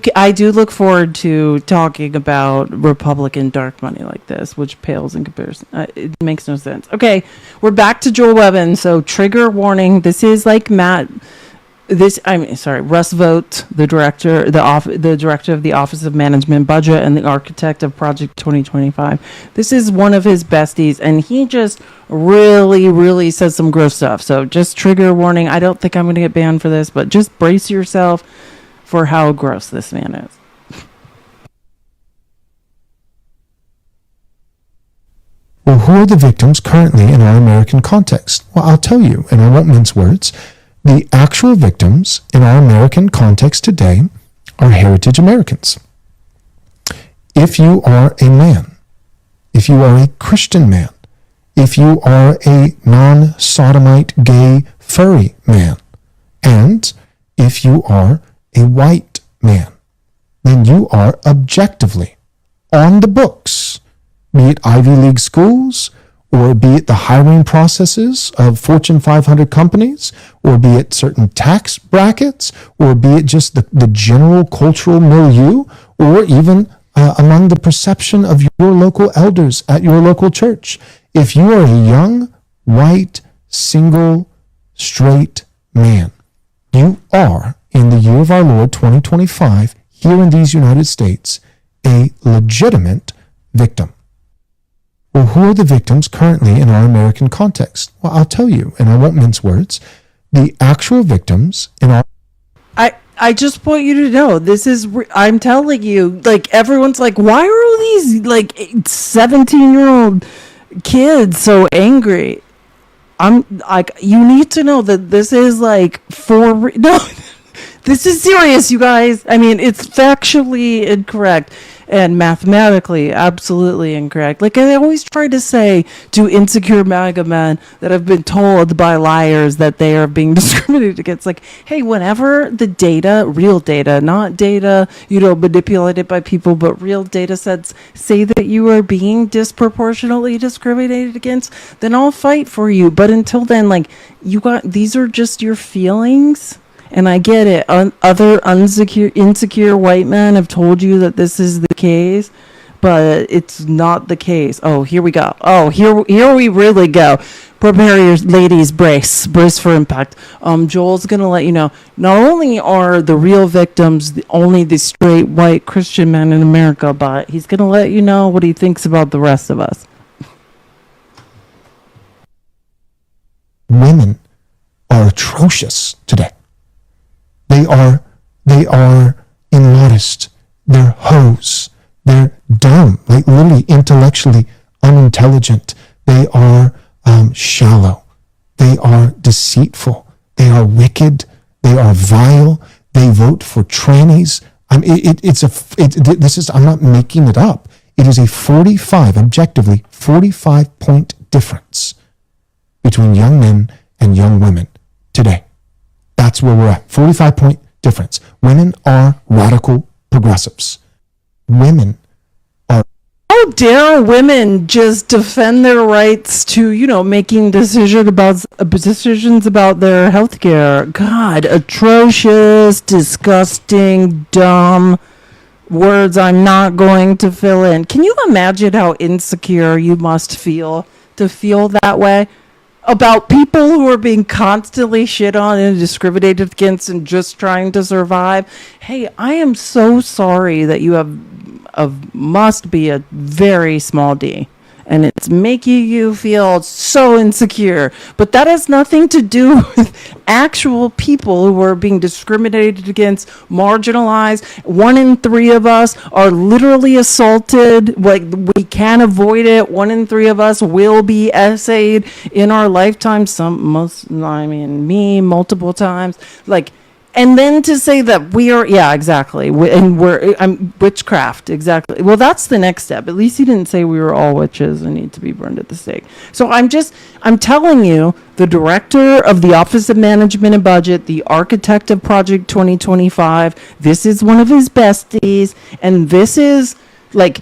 look forward to talking about Republican dark money like this, which pales in comparison. It makes no sense. Okay, we're back to Joel Webben. So trigger warning. This is like Russ Vogt, the director of the Office of Management Budget and the architect of Project 2025. This is one of his besties, and he just really, really says some gross stuff. So just trigger warning. I don't think I'm going to get banned for this, but just brace yourself for how gross this man is. Well, who are the victims currently in our American context? Well, I'll tell you, and I won't mince words. The actual victims in our American context today are heritage Americans. If you are a man, if you are a Christian man, if you are a non-sodomite, gay, furry man, and if you are a white man, then you are objectively on the books, be it Ivy League schools, or be it the hiring processes of Fortune 500 companies, or be it certain tax brackets, or be it just the general cultural milieu, or even among the perception of your local elders at your local church. If you are a young, white, single, straight man, you are, in the year of our Lord 2025, here in these United States, a legitimate victim. Well, who are the victims currently in our American context? Well, I'll tell you, and I won't mince words. The actual victims in our... I just want you to know, this is, I'm telling you, like, everyone's like, why are all these, like, 17-year-old kids so angry? I'm like, you need to know that this is like no, this is serious, you guys. I mean, it's factually incorrect and mathematically absolutely incorrect. Like I always try to say to insecure MAGA men that have been told by liars that they are being discriminated against, like, hey, whenever the data, real data, not data, manipulated by people, but real data sets say that you are being disproportionately discriminated against, then I'll fight for you. But until then, like, these are just your feelings. And I get it. Other insecure white men have told you that this is the case, but it's not the case. Oh, here we go. Oh, here we really go. Prepare your ladies, brace for impact. Joel's gonna let you know. Not only are the real victims only the straight white Christian men in America, but he's gonna let you know what he thinks about the rest of us. Women are atrocious today. They are immodest. They're hoes. They're dumb, like literally intellectually unintelligent. They are shallow. They are deceitful. They are wicked. They are vile. They vote for trannies. I'm not making it up. It is objectively 45-point difference between young men and young women today. That's where we're at. 45-point difference. Women are radical progressives. Women are... How dare women just defend their rights to, making decisions about their health care? God, atrocious, disgusting, dumb words I'm not going to fill in. Can you imagine how insecure you must feel to feel that way about people who are being constantly shit on and discriminated against and just trying to survive? Hey, I am so sorry that you must be a very small D, and it's making you feel so insecure. But that has nothing to do with actual people who are being discriminated against, marginalized. 1 in 3 of us are literally assaulted. Like, we can't avoid it. 1 in 3 of us will be essayed in our lifetime. Me multiple times. Like, And then to say that we are, yeah, exactly. And we're, witchcraft, exactly. Well, that's the next step. At least he didn't say we were all witches and need to be burned at the stake. So I'm telling you, the director of the Office of Management and Budget, the architect of Project 2025, this is one of his besties. And this is like,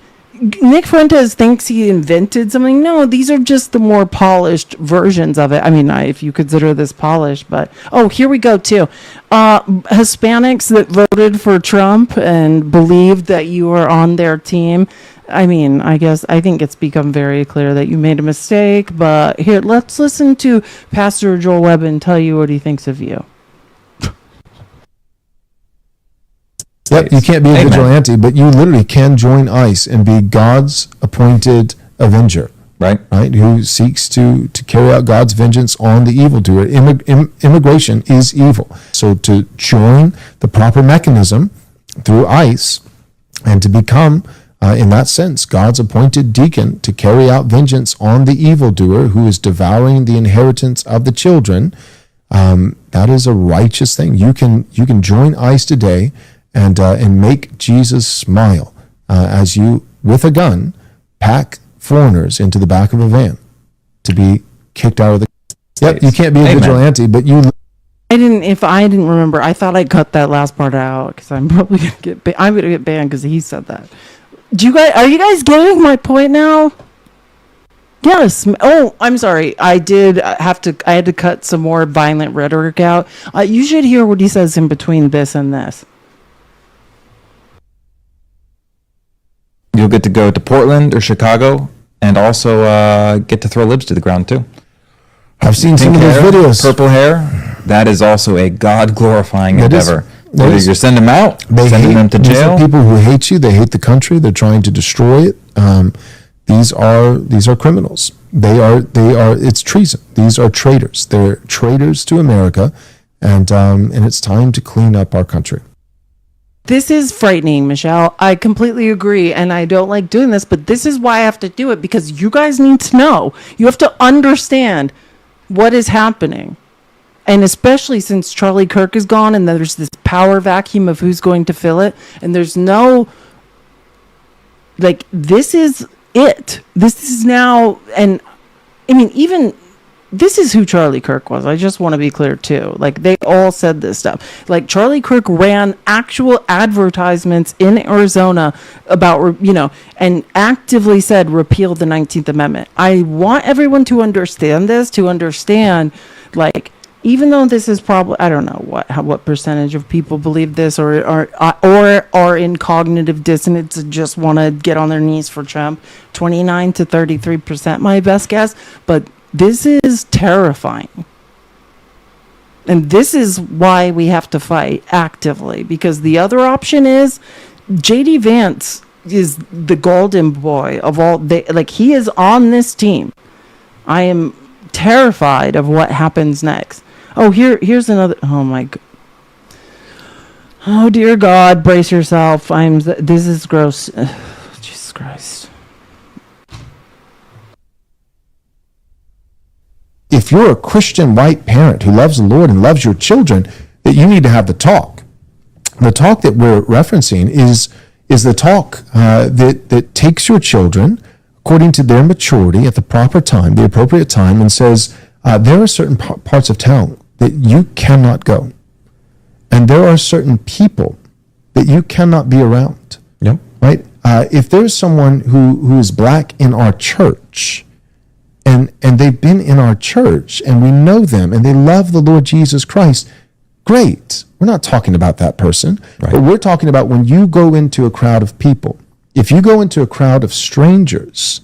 Nick Fuentes thinks he invented something. No, these are just the more polished versions of it. I mean, if you consider this polished, but here we go too. Hispanics that voted for Trump and believed that you are on their team. I mean, I think it's become very clear that you made a mistake, but here, let's listen to Pastor Joel Webb and tell you what he thinks of you. Yep, you can't be a Amen. vigilante, but you literally can join ICE and be God's appointed avenger, Right. right? Who seeks to carry out God's vengeance on the evildoer. Immigration is evil. So to join the proper mechanism through ICE and to become, in that sense, God's appointed deacon to carry out vengeance on the evildoer who is devouring the inheritance of the children, that is a righteous thing. You can join ICE today and make Jesus smile as you, with a gun, pack foreigners into the back of a van to be kicked out of the. Yep, you can't be a Amen. vigilante, but you. If I didn't remember, I thought I cut that last part out because I'm probably gonna I'm gonna get banned because he said that. Are you guys getting my point now? Yes. Oh, I'm sorry. I had to cut some more violent rhetoric out. You should hear what he says in between this and this. You'll get to go to Portland or Chicago, and also get to throw libs to the ground too. I've seen some Pink of those hair, videos. purple hair. That is also a God-glorifying That is- endeavor. that Whether is- you send them out, sending them to these are jail. people who hate you. They hate the country. They're trying to destroy it. These are criminals. They are. It's treason. These are traitors. They're traitors to America, and it's time to clean up our country. This is frightening, Michelle. I completely agree, and I don't like doing this, but this is why I have to do it, because you guys need to know. You have to understand what is happening. And especially since Charlie Kirk is gone and there's this power vacuum of who's going to fill it, and there's no, like, this is it. This is now, and I mean, even this is who Charlie Kirk was. I just want to be clear too. Like, they all said this stuff. Like, Charlie Kirk ran actual advertisements in Arizona about, and actively said repeal the 19th Amendment. I want everyone to understand this, like, even though this is probably, I don't know what percentage of people believe this or are in cognitive dissonance and just want to get on their knees for Trump, 29 to 33%, my best guess. But this is terrifying. And this is why we have to fight actively, because the other option is JD Vance is the golden boy of all. He is on this team. I am terrified of what happens next. Oh, here's another. Oh my God. Oh dear God, brace yourself. This is gross. Jesus Christ. If you're a Christian white parent who loves the Lord and loves your children, that you need to have the talk. The talk that we're referencing is the talk that takes your children according to their maturity at the proper time, the appropriate time, and says, there are certain parts of town that you cannot go. And there are certain people that you cannot be around. Yep. Right? If there's someone who is black in our church, and they've been in our church, and we know them, and they love the Lord Jesus Christ, great. We're not talking about that person. Right. But we're talking about when you go into a crowd of people. If you go into a crowd of strangers,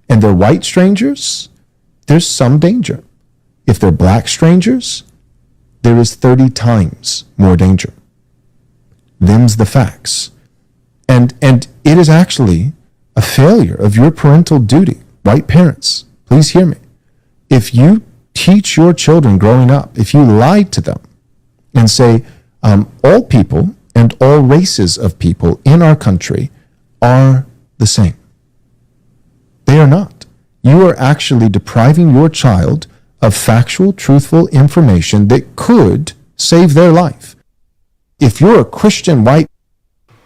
and they're white strangers, there's some danger. If they're black strangers, there is 30 times more danger. Them's the facts. And it is actually a failure of your parental duty, white parents. Please hear me. If you teach your children growing up, if you lie to them and say all people and all races of people in our country are the same, they are not. You are actually depriving your child of factual, truthful information that could save their life. if you're a Christian white,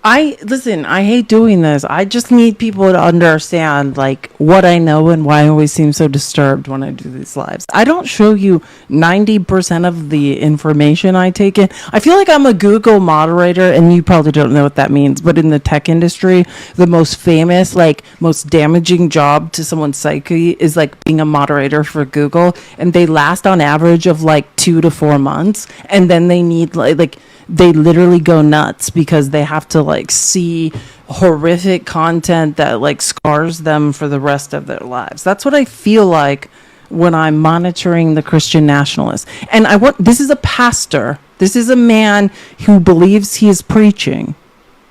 Listen, I hate doing this. I just need people to understand like what I know and why I always seem so disturbed when I do these lives. I don't show you 90% of the information I take in. I feel like I'm a Google moderator, and you probably don't know what that means, but in the tech industry, the most famous, like most damaging job to someone's psyche is like being a moderator for Google, and they last on average of like 2 to 4 months, and then they need like they literally go nuts because they have to like see horrific content that like scars them for the rest of their lives. That's what I feel like when I'm monitoring the Christian nationalists. And this is a pastor. This is a man who believes he is preaching.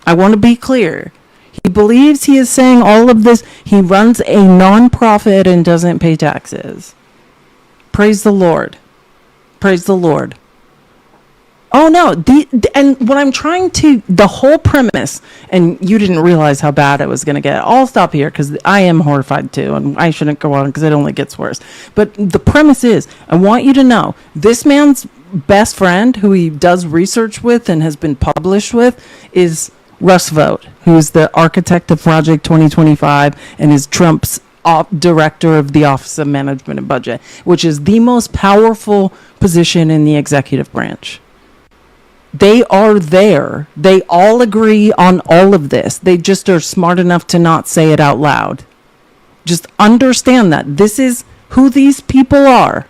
I want to be clear. He believes he is saying all of this. He runs a nonprofit and doesn't pay taxes. Praise the Lord. Praise the Lord. Oh no, and what I'm trying to, the whole premise, and you didn't realize how bad it was going to get. I'll stop here because I am horrified too, and I shouldn't go on because it only gets worse. But the premise is, I want you to know, this man's best friend, who he does research with and has been published with, is Russ Vought, who's the architect of Project 2025 and is Trump's director of the Office of Management and Budget, which is the most powerful position in the executive branch. They are there. They all agree on all of this. They just are smart enough to not say it out loud. Just understand that this is who these people are.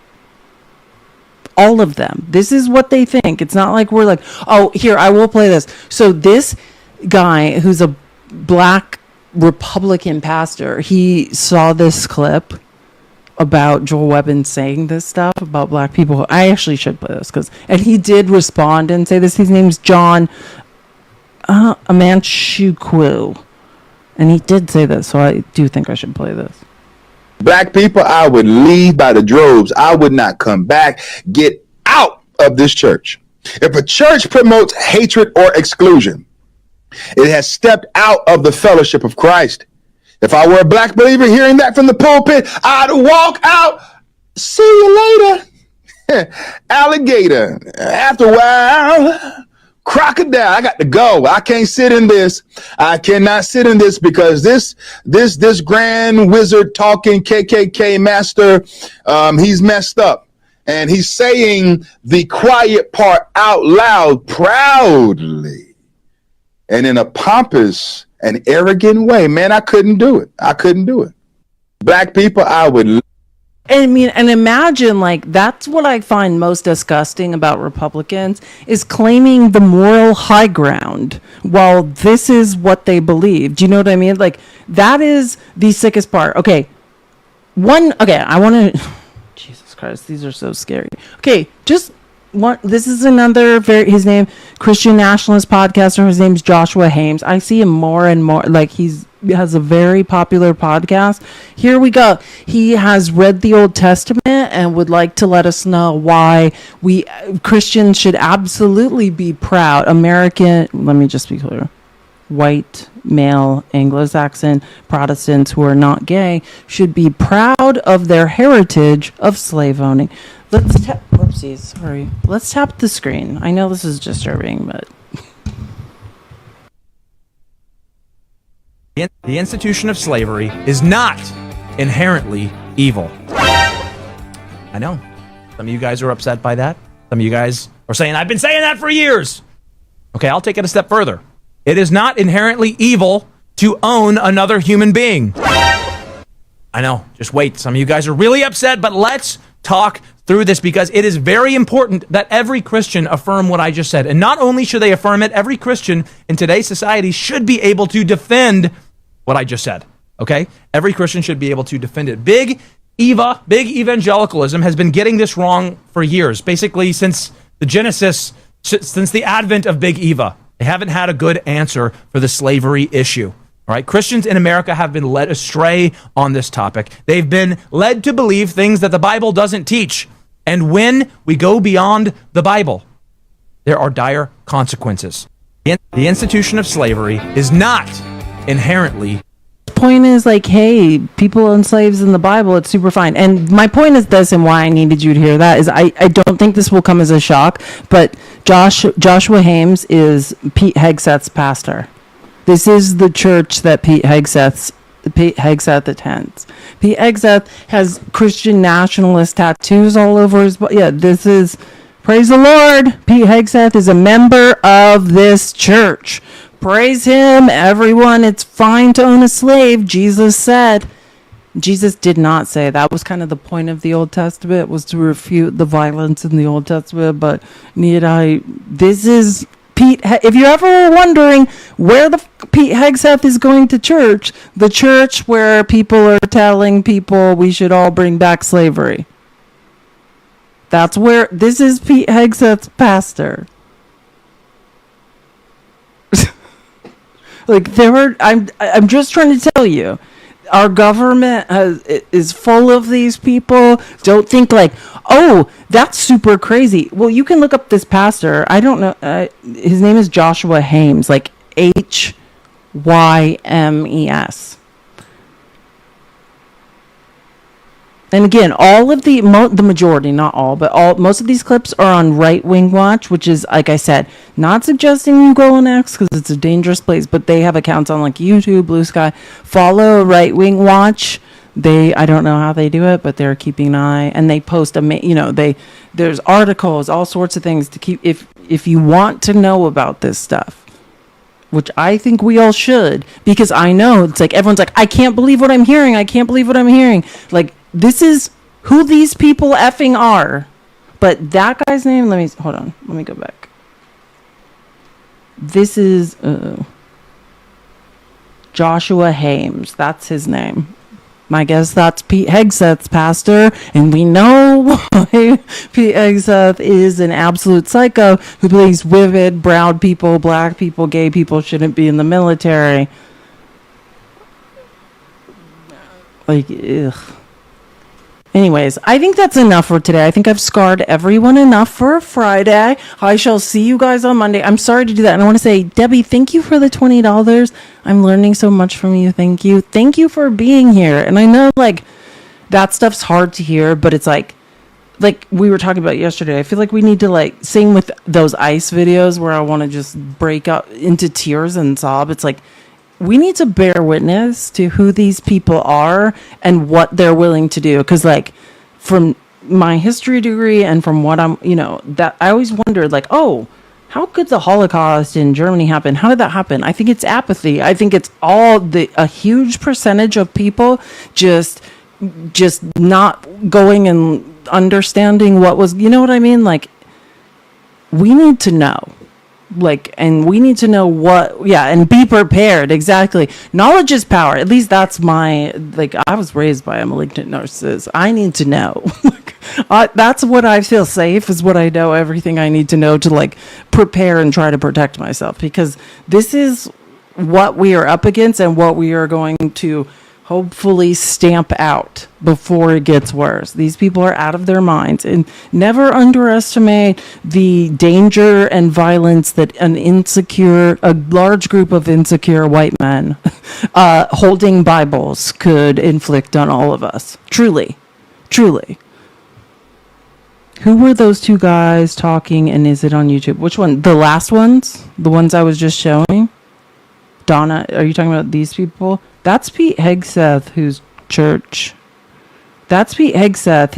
All of them. This is what they think. It's not like we're like, oh, here, I will play this. So this guy who's a black Republican pastor, he saw this clip about Joel Webbin saying this stuff about black people. I actually should play this and he did respond and say this. His name's John Amanchukwu, and he did say this, so I do think I should play this. Black people, I would leave by the droves. I would not come back. Get out of this church. If a church promotes hatred or exclusion, it has stepped out of the fellowship of Christ. If I were a black believer hearing that from the pulpit, I'd walk out. See you later. Alligator. After a while, crocodile. I got to go. I can't sit in this. I cannot sit in this because this grand wizard talking KKK master, he's messed up. And he's saying the quiet part out loud proudly and in a pompous an arrogant way. Man, I couldn't do it. Black people, I would. I mean, and imagine, like, that's what I find most disgusting about Republicans is claiming the moral high ground while this is what they believe. Do you know what I mean? Like, that is the sickest part. Okay, I want to. Jesus Christ, these are so scary. Okay, just one. This is another his name, Christian nationalist podcaster. His name's Joshua Hames. I see him more and more. Like, he has a very popular podcast. Here we go. He has read the Old Testament and would like to let us know why we Christians should absolutely be proud. American, let me just be clear. White, male, Anglo-Saxon Protestants who are not gay should be proud of their heritage of slave owning. Let's tap the screen. I know this is disturbing, but the institution of slavery is not inherently evil. I know. Some of you guys are upset by that. Some of you guys are saying, I've been saying that for years. Okay, I'll take it a step further. It is not inherently evil to own another human being. I know. Just wait. Some of you guys are really upset, but let's talk through this because it is very important that every Christian affirm what I just said. And not only should they affirm it, every Christian in today's society should be able to defend what I just said. Okay? Every Christian should be able to defend it. Big evangelicalism has been getting this wrong for years. Basically, since the advent of Big Eva. They haven't had a good answer for the slavery issue. All right, Christians in America have been led astray on this topic. They've been led to believe things that the Bible doesn't teach. And when we go beyond the Bible, there are dire consequences. The institution of slavery is not inherently. Point is like, hey, people own slaves in the Bible, it's super fine. And my point is this, and why I needed you to hear that is I don't think this will come as a shock, but Joshua Hames is Pete Hegseth's pastor. This is the church that Pete Hegseth attends. Pete Hegseth has Christian nationalist tattoos all over his body. Yeah, this is, praise the Lord. Pete Hegseth is a member of this church. Praise him, everyone. It's fine to own a slave, Jesus said. Jesus did not say that. Was kind of the point of the Old Testament, was to refute the violence in the Old Testament. But this is Pete. If you're ever wondering where the Pete Hegseth is going to church, the church where people are telling people we should all bring back slavery. That's where this is. Pete Hegseth's pastor. I'm just trying to tell you. Our government is full of these people. Don't think like, oh, that's super crazy. Well, you can look up this pastor. I don't know. His name is Joshua Hames, like Hymes. And again, all of the majority, not all, but most of these clips are on Right Wing Watch, which is, like I said, not suggesting you go on X because it's a dangerous place, but they have accounts on like YouTube, Blue Sky. Follow Right Wing Watch. I don't know how they do it, but they're keeping an eye, and they post there's articles, all sorts of things to keep if you want to know about this stuff, which I think we all should, because I know it's like everyone's like, I can't believe what I'm hearing. I can't believe what I'm hearing. Like, this is who these people effing are. But that guy's name, hold on. Let me go back. This is Joshua Hames. That's his name. I guess that's Pete Hegseth's pastor. And we know why Pete Hegseth is an absolute psycho who believes women, brown people, black people, gay people shouldn't be in the military. Like, ugh. Anyways, I think that's enough for today. I think I've scarred everyone enough for a Friday. I shall see you guys on Monday. I'm sorry to do that. And I want to say, Debbie, thank you for the $20. I'm learning so much from you. Thank you. Thank you for being here. And I know, like, that stuff's hard to hear, but it's like we were talking about yesterday. I feel like we need to, like, sing with those ICE videos where I want to just break out into tears and sob. It's like, we need to bear witness to who these people are and what they're willing to do. Because, like, from my history degree and from what that I always wondered, like, oh, how could the Holocaust in Germany happen? How did that happen? I think it's apathy. I think it's a huge percentage of people just not going and understanding what was, you know what I mean? Like, we need to know. And we need to know and be prepared. Exactly. Knowledge is power. At least that's I was raised by a malignant narcissist. I need to know. That's what I feel safe, is what I know, everything I need to know to, like, prepare and try to protect myself, because this is what we are up against and what we are going to hopefully stamp out before it gets worse. These people are out of their minds, and never underestimate the danger and violence that a large group of insecure white men holding Bibles could inflict on all of us. Truly. Truly. Who were those two guys talking, and is it on YouTube? Which one? The last ones? The ones I was just showing? Donna, are you talking about these people? That's Pete Hegseth, whose church. That's Pete Hegseth.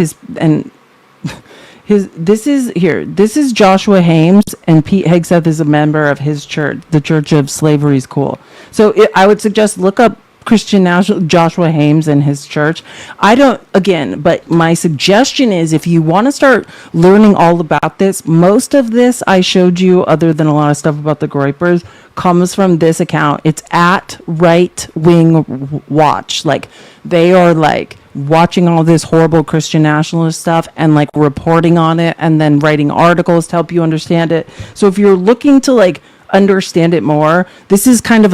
This is Joshua Hames, and Pete Hegseth is a member of his church, the Church of Slavery's Cool. So I would suggest look up Christian national Joshua Hames and his church. But my suggestion is, if you want to start learning all about this, most of this I showed you, other than a lot of stuff about the Groypers, comes from this account. It's at Right Wing Watch. Like, they are, like, watching all this horrible Christian nationalist stuff and, like, reporting on it and then writing articles to help you understand it. So if you're looking to, like, understand it more, this is kind of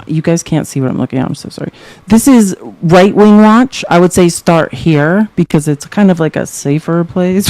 you guys can't see what I'm looking at, I'm so sorry. This is Right Wing Watch. I would say start here, because it's kind of like a safer place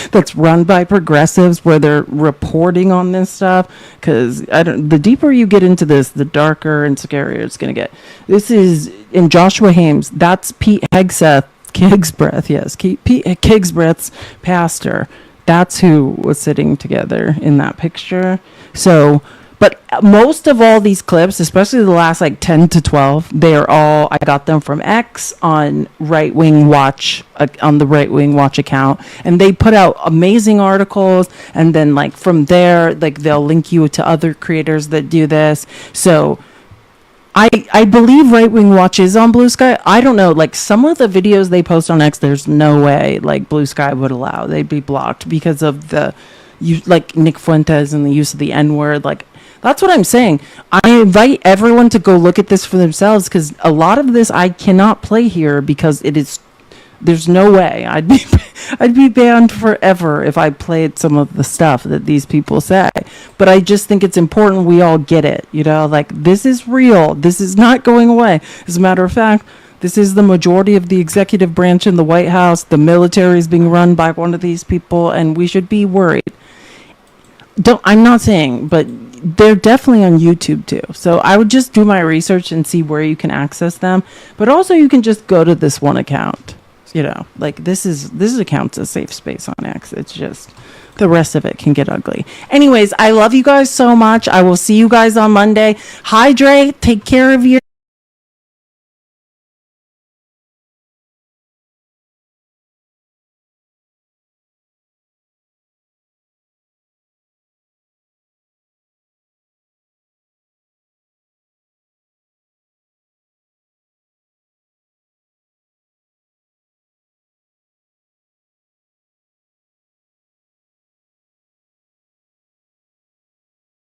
that's run by progressives, where they're reporting on this stuff, because the deeper you get into this, the darker and scarier it's going to get. This is in Joshua Hames. That's Pete Hegseth, Kigsbreath, yes, Pete Kigsbreath's pastor. That's who was sitting together in that picture. So, but most of all these clips, especially the last like 10 to 12, I got them from X on Right Wing Watch, on the Right Wing Watch account. And they put out amazing articles. And then like from there, like they'll link you to other creators that do this. So I believe Right Wing Watch is on Blue Sky. I don't know. Like some of the videos they post on X, there's no way like Blue Sky would allow. They'd be blocked because of like Nick Fuentes and the use of the N-word. Like that's what I'm saying. I invite everyone to go look at this for themselves because a lot of this I cannot play here because there's no way I'd be banned forever if I played some of the stuff that these people say. But I just think it's important we all get it, like this is real. This is not going away. As a matter of fact, this is the majority of the executive branch in the White House. The military is being run by one of these people, and we should be worried. I'm not saying, but they're definitely on YouTube too. So I would just do my research and see where you can access them. But also you can just go to this one account. Like this account's a safe space on X. It's just the rest of it can get ugly. Anyways, I love you guys so much. I will see you guys on Monday. Hydrate, take care of your